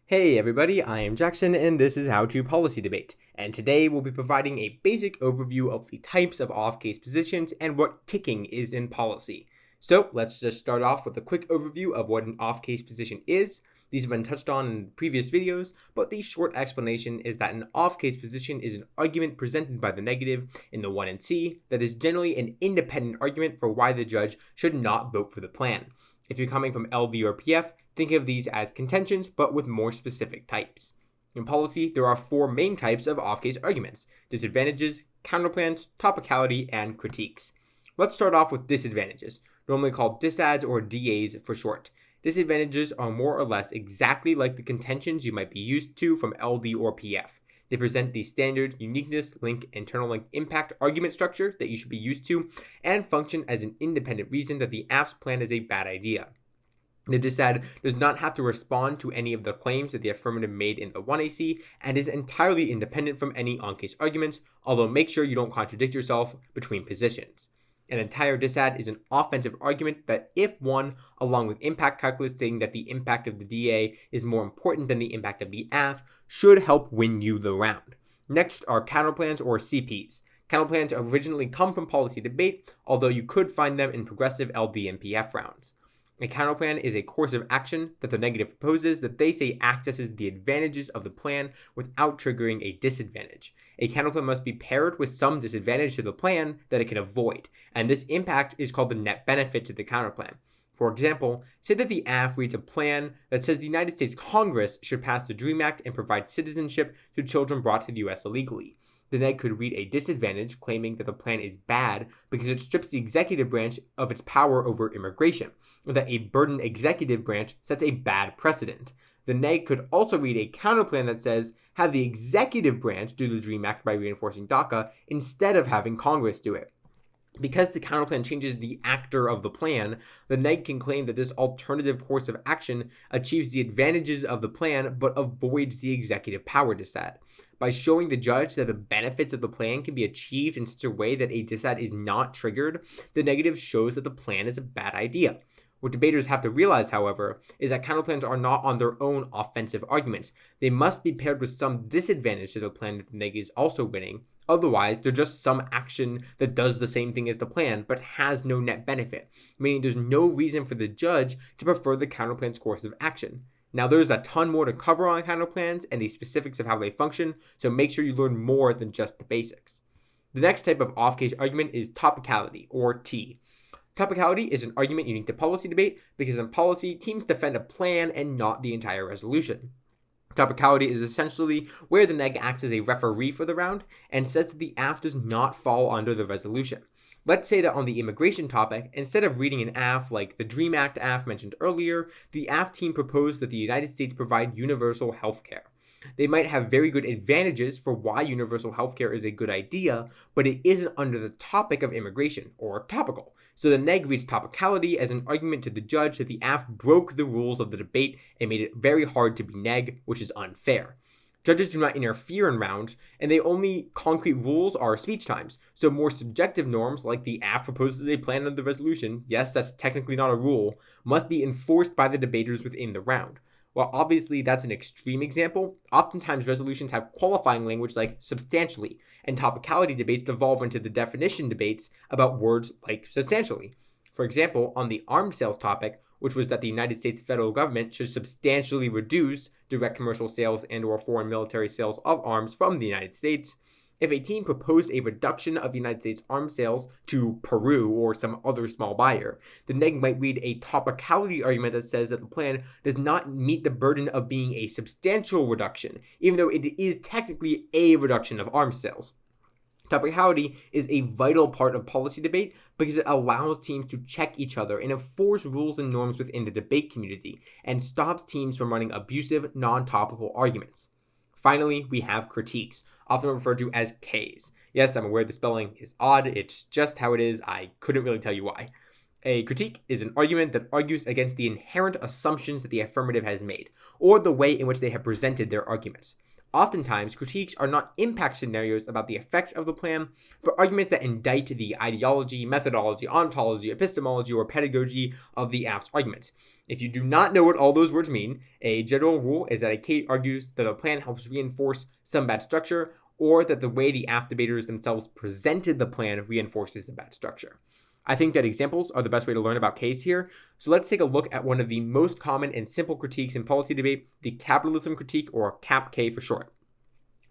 Hey everybody, I am Jackson and this is How to Policy Debate. And today we'll be providing a basic overview of the types of off-case positions and what kicking is in policy. So let's just start off with a quick overview of what an off-case position is. These have been touched on in previous videos, but the short explanation is that an off-case position is an argument presented by the negative in the 1 and C that is generally an independent argument for why the judge should not vote for the plan. If you're coming from LD or PF, think of these as contentions, but with more specific types. In policy, there are four main types of off-case arguments: disadvantages, counterplans, topicality, and critiques. Let's start off with disadvantages, normally called disads or DAs for short. Disadvantages are more or less exactly like the contentions you might be used to from LD or PF. They present the standard uniqueness, link, internal link impact argument structure that you should be used to, and function as an independent reason that the AF's plan is a bad idea. The disad does not have to respond to any of the claims that the affirmative made in the 1AC and is entirely independent from any on-case arguments, although make sure you don't contradict yourself between positions. An entire disad is an offensive argument that, if won, along with impact calculus saying that the impact of the DA is more important than the impact of the AF, should help win you the round. Next are counterplans or CPs. Counterplans originally come from policy debate, although you could find them in progressive LD and PF rounds. A counterplan is a course of action that the negative proposes that they say accesses the advantages of the plan without triggering a disadvantage. A counterplan must be paired with some disadvantage to the plan that it can avoid, and this impact is called the net benefit to the counterplan. For example, say that the AF reads a plan that says the United States Congress should pass the DREAM Act and provide citizenship to children brought to the US illegally. The neg could read a disadvantage claiming that the plan is bad because it strips the executive branch of its power over immigration, or that a burdened executive branch sets a bad precedent. The neg could also read a counterplan that says, have the executive branch do the DREAM Act by reinforcing DACA instead of having Congress do it. Because the counterplan changes the actor of the plan, the neg can claim that this alternative course of action achieves the advantages of the plan but avoids the executive power disad. By showing the judge that the benefits of the plan can be achieved in such a way that a disad is not triggered, the negative shows that the plan is a bad idea. What debaters have to realize, however, is that counterplans are not on their own offensive arguments. They must be paired with some disadvantage to the plan that the neg is also winning. Otherwise, they're just some action that does the same thing as the plan, but has no net benefit, meaning there's no reason for the judge to prefer the counterplan's course of action. Now, there's a ton more to cover on counterplans and the specifics of how they function, so make sure you learn more than just the basics. The next type of off-case argument is topicality, or T. Topicality is an argument unique to policy debate because in policy, teams defend a plan and not the entire resolution. Topicality is essentially where the neg acts as a referee for the round and says that the AF does not fall under the resolution. Let's say that on the immigration topic, instead of reading an AF like the DREAM Act AF mentioned earlier, the AF team proposed that the United States provide universal health care. They might have very good advantages for why universal health care is a good idea, but it isn't under the topic of immigration, or topical. So the neg reads topicality as an argument to the judge that the AF broke the rules of the debate and made it very hard to be neg, which is unfair. Judges do not interfere in rounds, and the only concrete rules are speech times. So more subjective norms, like the AF proposes a plan of the resolution, yes, that's technically not a rule, must be enforced by the debaters within the round. While obviously that's an extreme example, oftentimes resolutions have qualifying language like substantially, and topicality debates devolve into the definition debates about words like substantially. For example, on the arms sales topic, which was that the United States federal government should substantially reduce direct commercial sales and/or foreign military sales of arms from the United States. If a team proposed a reduction of United States arms sales to Peru or some other small buyer, the neg might read a topicality argument that says that the plan does not meet the burden of being a substantial reduction, even though it is technically a reduction of arms sales. Topicality is a vital part of policy debate because it allows teams to check each other and enforce rules and norms within the debate community and stops teams from running abusive, non-topical arguments. Finally, we have critiques, often referred to as Ks. Yes, I'm aware the spelling is odd, it's just how it is, I couldn't really tell you why. A critique is an argument that argues against the inherent assumptions that the affirmative has made, or the way in which they have presented their arguments. Oftentimes, critiques are not impact scenarios about the effects of the plan, but arguments that indict the ideology, methodology, ontology, epistemology, or pedagogy of the AF's arguments. If you do not know what all those words mean, a general rule is that a case argues that a plan helps reinforce some bad structure, or that the way the aft debaters themselves presented the plan reinforces the bad structure. I think that examples are the best way to learn about case here, so let's take a look at one of the most common and simple critiques in policy debate, the capitalism critique, or CAP-K for short.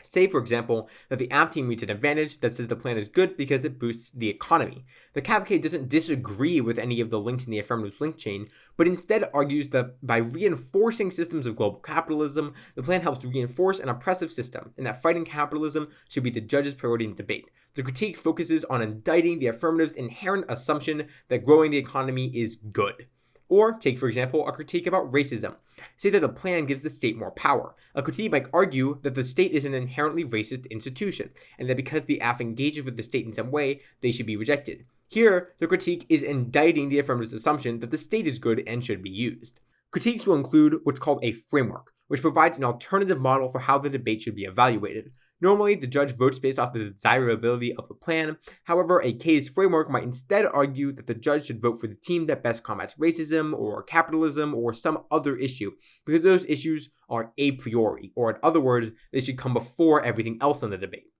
Say, for example, that the app team reads an advantage that says the plan is good because it boosts the economy. The CAP-K doesn't disagree with any of the links in the affirmative link chain, but instead argues that by reinforcing systems of global capitalism, the plan helps reinforce an oppressive system, and that fighting capitalism should be the judge's priority in the debate. The critique focuses on indicting the affirmative's inherent assumption that growing the economy is good. Or take, for example, a critique about racism. Say that the plan gives the state more power. A critique might argue that the state is an inherently racist institution, and that because the AF engages with the state in some way, they should be rejected. Here, the critique is indicting the affirmative's assumption that the state is good and should be used. Critiques will include what's called a framework, which provides an alternative model for how the debate should be evaluated. Normally, the judge votes based off the desirability of the plan. However, a case framework might instead argue that the judge should vote for the team that best combats racism or capitalism or some other issue, because those issues are a priori, or in other words, they should come before everything else in the debate.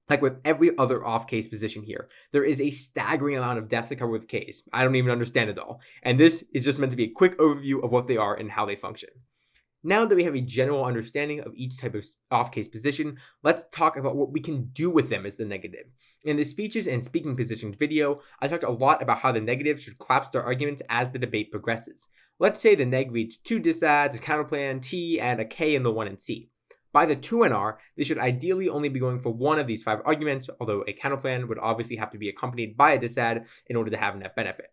Like with every other off-case position here, there is a staggering amount of depth to cover with case. I don't even understand it all. And this is just meant to be a quick overview of what they are and how they function. Now that we have a general understanding of each type of off-case position, let's talk about what we can do with them as the negative. In the speeches and speaking positions video, I talked a lot about how the negative should collapse their arguments as the debate progresses. Let's say the neg reads 2 disads, a counterplan, T, and a K in the 1 and C. By the 2 and R, they should ideally only be going for one of these 5 arguments, although a counterplan would obviously have to be accompanied by a disad in order to have net benefit.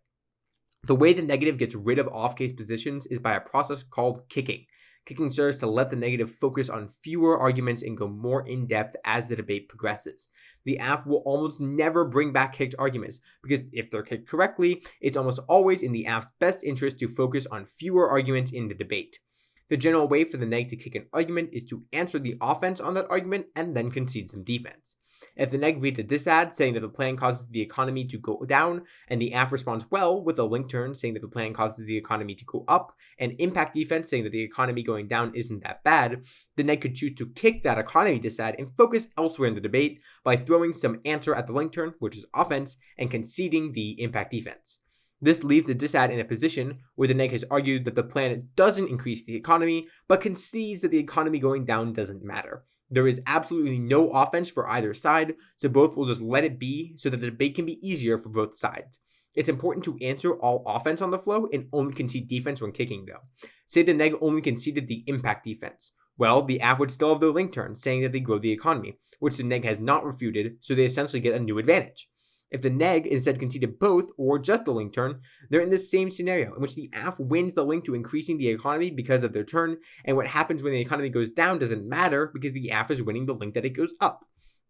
The way the negative gets rid of off-case positions is by a process called kicking. Kicking serves to let the negative focus on fewer arguments and go more in-depth as the debate progresses. The AF will almost never bring back kicked arguments, because if they're kicked correctly, it's almost always in the AF's best interest to focus on fewer arguments in the debate. The general way for the neg to kick an argument is to answer the offense on that argument and then concede some defense. If the neg reads a disad saying that the plan causes the economy to go down, and the AF responds well with a link turn saying that the plan causes the economy to go up, and impact defense saying that the economy going down isn't that bad, the neg could choose to kick that economy disad and focus elsewhere in the debate by throwing some answer at the link turn, which is offense, and conceding the impact defense. This leaves the disad in a position where the neg has argued that the plan doesn't increase the economy, but concedes that the economy going down doesn't matter. There is absolutely no offense for either side, so both will just let it be so that the debate can be easier for both sides. It's important to answer all offense on the flow and only concede defense when kicking though. Say the neg only conceded the impact defense. Well, the AF would still have their link turn saying that they grow the economy, which the neg has not refuted, so they essentially get a new advantage. If the neg instead conceded both, or just the link turn, they're in the same scenario in which the AF wins the link to increasing the economy because of their turn, and what happens when the economy goes down doesn't matter because the AF is winning the link that it goes up.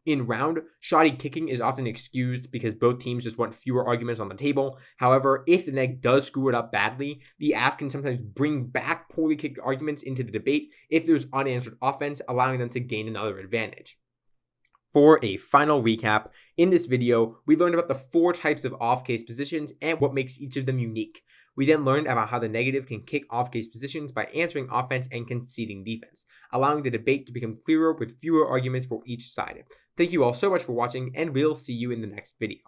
In round, shoddy kicking is often excused because both teams just want fewer arguments on the table. However, if the neg does screw it up badly, the AF can sometimes bring back poorly kicked arguments into the debate if there's unanswered offense, allowing them to gain another advantage. For a final recap, in this video, we learned about the 4 types of off-case positions and what makes each of them unique. We then learned about how the negative can kick off-case positions by answering offense and conceding defense, allowing the debate to become clearer with fewer arguments for each side. Thank you all so much for watching, and we'll see you in the next video.